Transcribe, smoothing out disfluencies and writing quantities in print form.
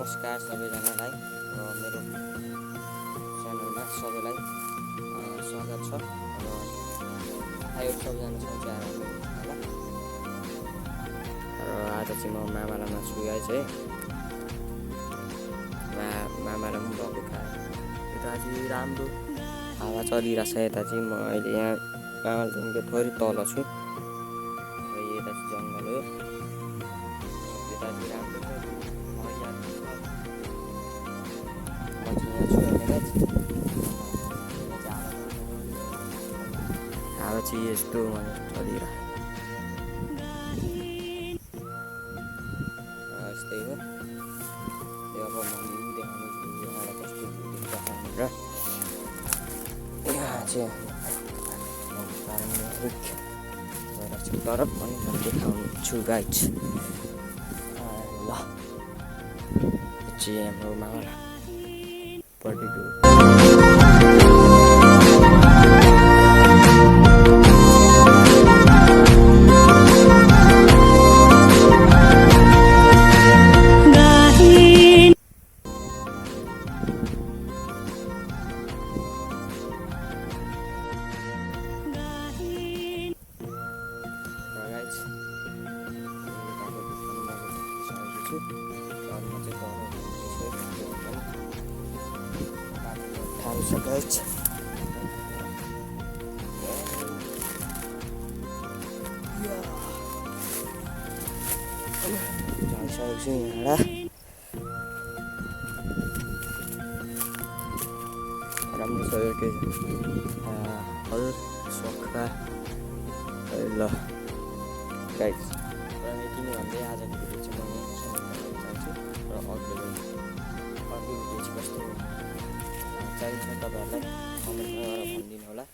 नमस्कार सबैजनालाई र मेरो च्यानलमा सबैलाई स्वागत छ र आयो सबैजना सन्चै राम्रो होला। र आज चाहिँ म मामालामा छु गाइस है। मामालामा भएको यता चाहिँ राम्रो हावा चलिरहेछ। यता चाहिँ म अहिले यहाँ मामालादेखिको थोरै तल छु र यता चाहिँ जङ्गल हो। यता चाहिँ राम्रो छ, हावा चाहिँ यस्तो चलिरहेको यस्तै हो। यो अब म देखाउनु यहाँलाई कस्तो देखिन्छ भनेर। यहाँ चाहिँ तर पनि म देखाउनु छु गाइस। ल चाहिँ हाम्रो मामाला पर्टिकुलर so guys राम्रो छ यो के हल सोखा ल गाइस र किन भन्दै आजको भिडियो चाहिँ म यहाँ चाहन्छु र अर्को भिडियो चाहिँ कस्तो चाहिन्छ तपाईँहरूलाई कमेन्टमा गएर भनिदिनु होला।